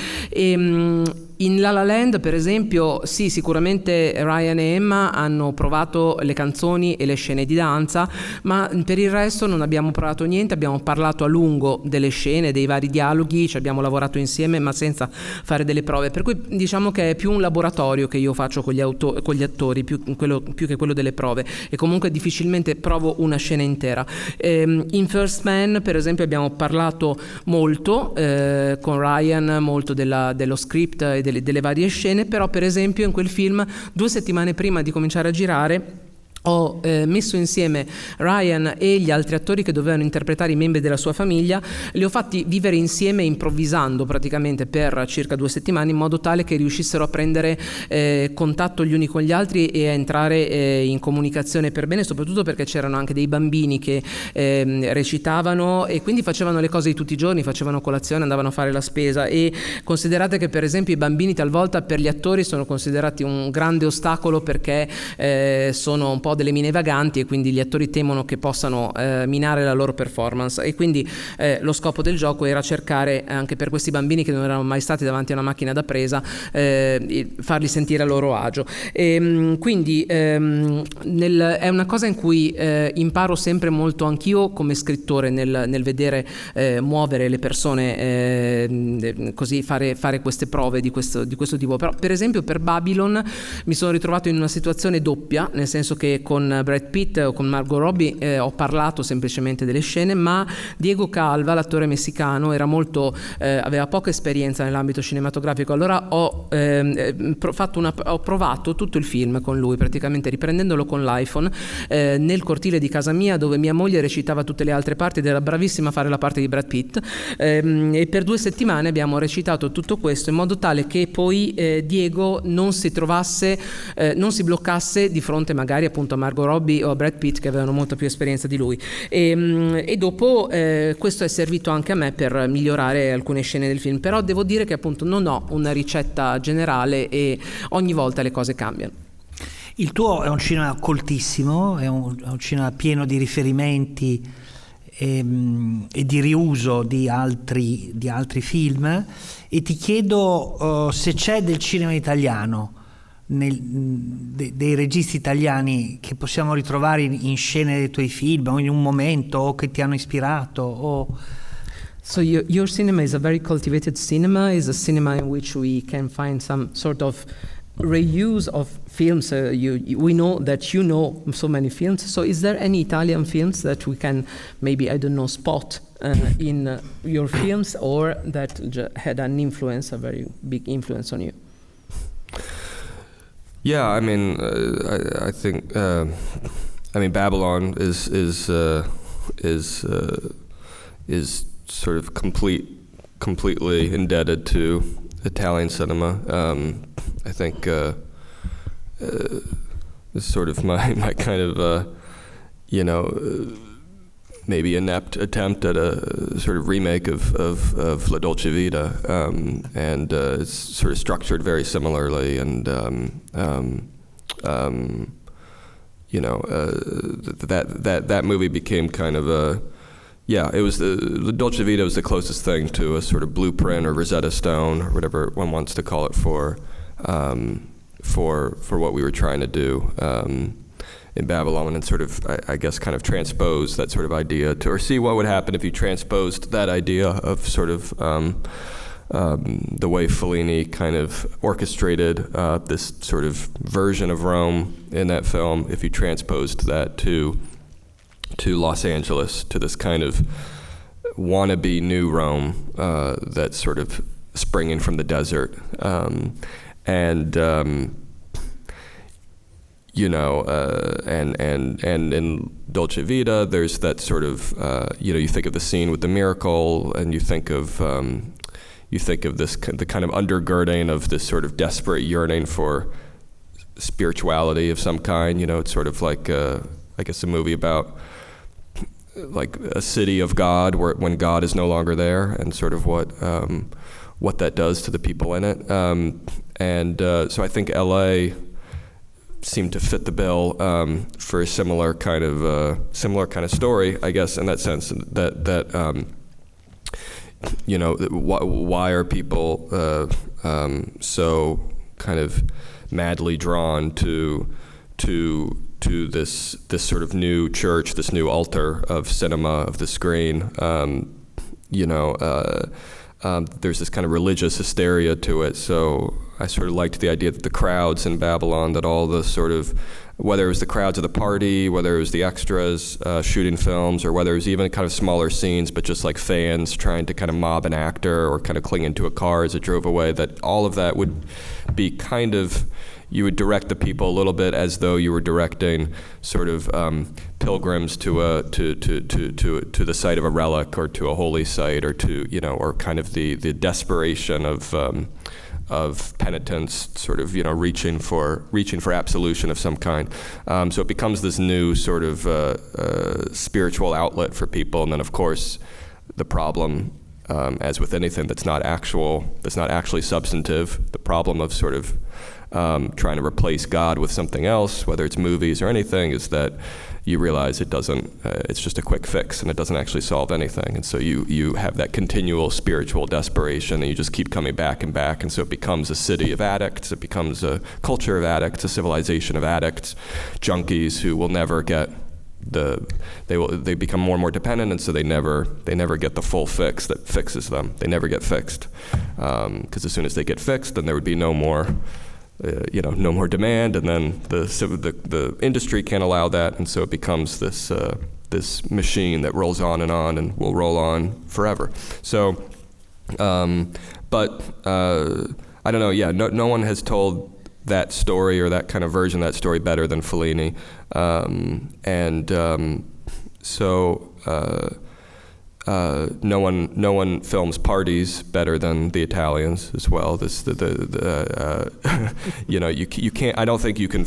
In La La Land, per esempio, sì, sicuramente Ryan e Emma hanno provato le canzoni e le scene di danza, ma per il resto non abbiamo provato niente. Abbiamo parlato a lungo delle scene, dei vari dialoghi, ci abbiamo lavorato insieme, ma senza fare delle prove, per cui diciamo che è più un laboratorio che io faccio con gli attori, più che quello delle prove, e comunque difficilmente provo una scena intera. In First Man, per esempio, abbiamo parlato molto con Ryan, molto dello script e delle varie scene, però per esempio in quel film 2 settimane prima di cominciare a girare ho messo insieme Ryan e gli altri attori che dovevano interpretare i membri della sua famiglia, li ho fatti vivere insieme improvvisando praticamente per circa 2 settimane, in modo tale che riuscissero a prendere contatto gli uni con gli altri e a entrare in comunicazione per bene, soprattutto perché c'erano anche dei bambini che recitavano e quindi facevano le cose di tutti i giorni, facevano colazione, andavano a fare la spesa, e considerate che per esempio i bambini talvolta per gli attori sono considerati un grande ostacolo, perché sono un po' delle mine vaganti e quindi gli attori temono che possano minare la loro performance, e quindi lo scopo del gioco era cercare anche per questi bambini che non erano mai stati davanti a una macchina da presa farli sentire a loro agio. Quindi è una cosa in cui imparo sempre molto anch'io come scrittore nel vedere muovere le persone, così fare queste prove di questo tipo. Però per esempio per Babylon mi sono ritrovato in una situazione doppia, nel senso che con Brad Pitt o con Margot Robbie ho parlato semplicemente delle scene, ma Diego Calva, l'attore messicano, aveva poca esperienza nell'ambito cinematografico, allora ho provato tutto il film con lui, praticamente riprendendolo con l'iPhone nel cortile di casa mia, dove mia moglie recitava tutte le altre parti ed era bravissima a fare la parte di Brad Pitt, e per 2 settimane abbiamo recitato tutto questo in modo tale che poi Diego non si bloccasse di fronte magari appunto a Margot Robbie o a Brad Pitt, che avevano molta più esperienza di lui, e dopo questo è servito anche a me per migliorare alcune scene del film. Però devo dire che appunto non ho una ricetta generale e ogni volta le cose cambiano. Il tuo è un cinema coltissimo, è un cinema pieno di riferimenti e di riuso di altri film, e ti chiedo se c'è del cinema italiano, dei registi italiani che possiamo ritrovare in scene dei tuoi film o in un momento, o che ti hanno ispirato. So your cinema is a very cultivated cinema, is a cinema in which we can find some sort of reuse of films. We know that you know so many films, so is there any Italian films that we can maybe, I don't know, spot in your films, or that had an influence, a very big influence on you? Yeah, I mean, I think, Babylon is sort of completely indebted to Italian cinema. I think it's sort of my kind of maybe inept attempt at a sort of remake of La Dolce Vita, and it's sort of structured very similarly, and that movie became kind of a, it was the Dolce Vita was the closest thing to a sort of blueprint or Rosetta Stone or whatever one wants to call it for what we were trying to do in Babylon, and sort of, I guess, kind of transpose that sort of idea or see what would happen if you transposed that idea of sort of the way Fellini kind of orchestrated this sort of version of Rome in that film, if you transposed that to Los Angeles, to this kind of wannabe new Rome that's sort of springing from the desert, and in Dolce Vita, there's that sort of you think of the scene with the miracle, and you think of this the kind of undergirding of this sort of desperate yearning for spirituality of some kind. It's sort of like I guess a movie about like a city of God, when God is no longer there, and sort of what that does to the people in it. So I think LA seemed to fit the bill for a similar kind of story, I guess, in that sense. That why are people so kind of madly drawn to this sort of new church, this new altar of cinema, of the screen? There's this kind of religious hysteria to it. So I sort of liked the idea that the crowds in Babylon, that all the sort of, whether it was the crowds of the party, whether it was the extras shooting films, or whether it was even kind of smaller scenes, but just like fans trying to kind of mob an actor or kind of cling into a car as it drove away, that all of that would be kind of, you would direct the people a little bit as though you were directing sort of pilgrims to the site of a relic or to a holy site, or to, you know, or kind of the desperation of penitence, sort of, you know, reaching for absolution of some kind. So it becomes this new sort of spiritual outlet for people. And then, of course, the problem, as with anything that's not actually substantive, the problem of sort of trying to replace God with something else, whether it's movies or anything, is that you realize it doesn't, it's just a quick fix and it doesn't actually solve anything. And so you have that continual spiritual desperation, and you just keep coming back and back. And so it becomes a city of addicts, it becomes a culture of addicts, a civilization of addicts, junkies who will never get they become more and more dependent, and so they never get the full fix that fixes them. They never get fixed, because as soon as they get fixed, then there would be no more no more demand, and then the industry can't allow that, and so it becomes this machine that rolls on and will roll on forever. So, but I don't know. Yeah, no one has told that story or that kind of version of that story better than Fellini, so no one films parties better than the Italians as well. You can't. I don't think you can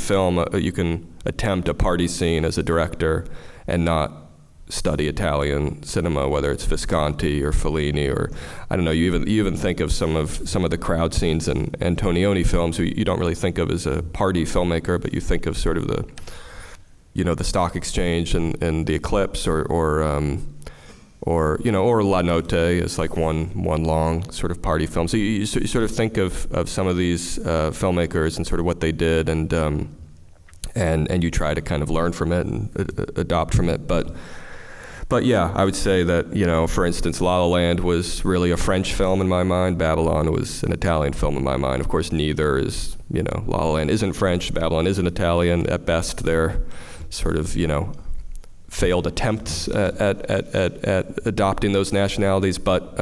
you can attempt a party scene as a director and not study Italian cinema, whether it's Visconti or Fellini, or I don't know. You even think of some of the crowd scenes in Antonioni films, who you don't really think of as a party filmmaker, but you think of sort of the Stock Exchange and the Eclipse, or La Notte as like one long sort of party film. So you sort of think of some of these filmmakers and sort of what they did, and you try to kind of learn from it and adopt from it, But yeah, I would say that, for instance, La La Land was really a French film in my mind. Babylon was an Italian film in my mind. Of course, neither is, La La Land isn't French, Babylon isn't Italian. At best, they're sort of, failed attempts at adopting those nationalities. But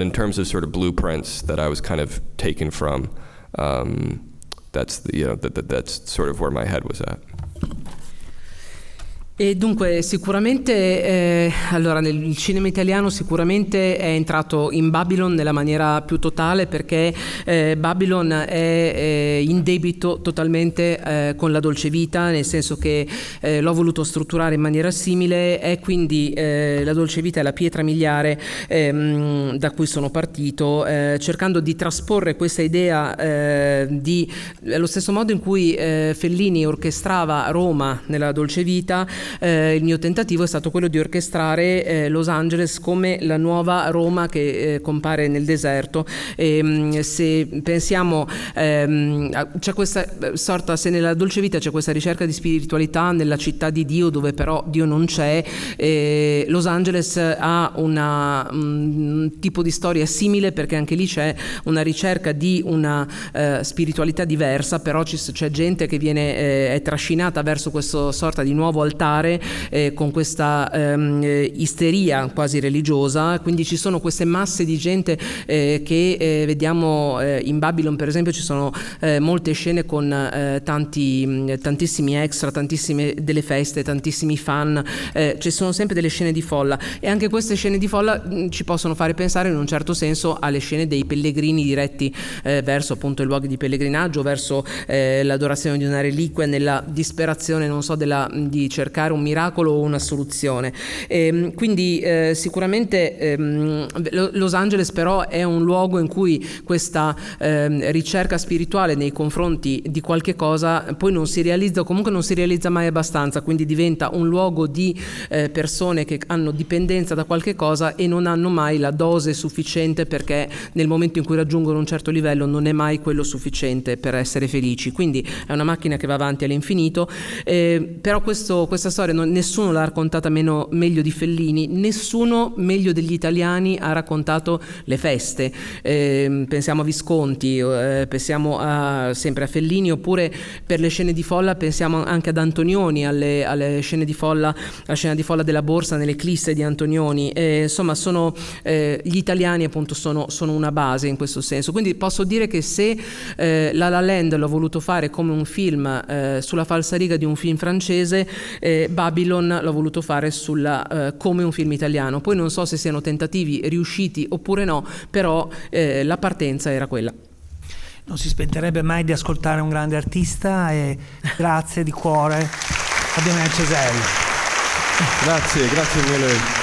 in terms of sort of blueprints that I was kind of taken from, that's that's sort of where my head was at. E dunque sicuramente allora il cinema italiano sicuramente è entrato in Babylon nella maniera più totale, perché Babylon è in debito totalmente con la Dolce Vita, nel senso che l'ho voluto strutturare in maniera simile, e quindi la Dolce Vita è la pietra miliare da cui sono partito, cercando di trasporre questa idea allo stesso modo in cui Fellini orchestrava Roma nella Dolce Vita. Il mio tentativo è stato quello di orchestrare Los Angeles come la nuova Roma che compare nel deserto. Se pensiamo, c'è questa sorta, se nella Dolce Vita c'è questa ricerca di spiritualità nella città di Dio, dove però Dio non c'è, Los Angeles ha un tipo di storia simile, perché anche lì c'è una ricerca di una spiritualità diversa, però c'è gente che è trascinata verso questo sorta di nuovo altare, con questa isteria quasi religiosa. Quindi ci sono queste masse di gente che vediamo in Babylon, per esempio. Ci sono molte scene con tantissimi extra, tantissime delle feste, tantissimi fan, ci sono sempre delle scene di folla, e anche queste scene di folla ci possono fare pensare in un certo senso alle scene dei pellegrini diretti verso appunto i luoghi di pellegrinaggio, verso l'adorazione di una reliquia, nella disperazione, non so, di cercare un miracolo o una soluzione. Quindi sicuramente Los Angeles però è un luogo in cui questa ricerca spirituale nei confronti di qualche cosa poi non si realizza, o comunque non si realizza mai abbastanza, quindi diventa un luogo di persone che hanno dipendenza da qualche cosa e non hanno mai la dose sufficiente, perché nel momento in cui raggiungono un certo livello non è mai quello sufficiente per essere felici. Quindi è una macchina che va avanti all'infinito, però questa storia nessuno l'ha raccontata meglio di Fellini, nessuno meglio degli italiani ha raccontato le feste. Pensiamo a Visconti, pensiamo sempre a Fellini, oppure per le scene di folla pensiamo anche ad Antonioni, alle scene di folla, la scena di folla della borsa nell'Eclisse di Antonioni. Insomma, gli italiani appunto sono una base in questo senso, quindi posso dire che se La La Land l'ho voluto fare come un film sulla falsariga di un film francese, Babylon l'ho voluto fare come un film italiano. Poi non so se siano tentativi riusciti oppure no, però la partenza era quella. Non si spenterebbe mai di ascoltare un grande artista, e grazie di cuore a Damien Chazelle. Grazie mille.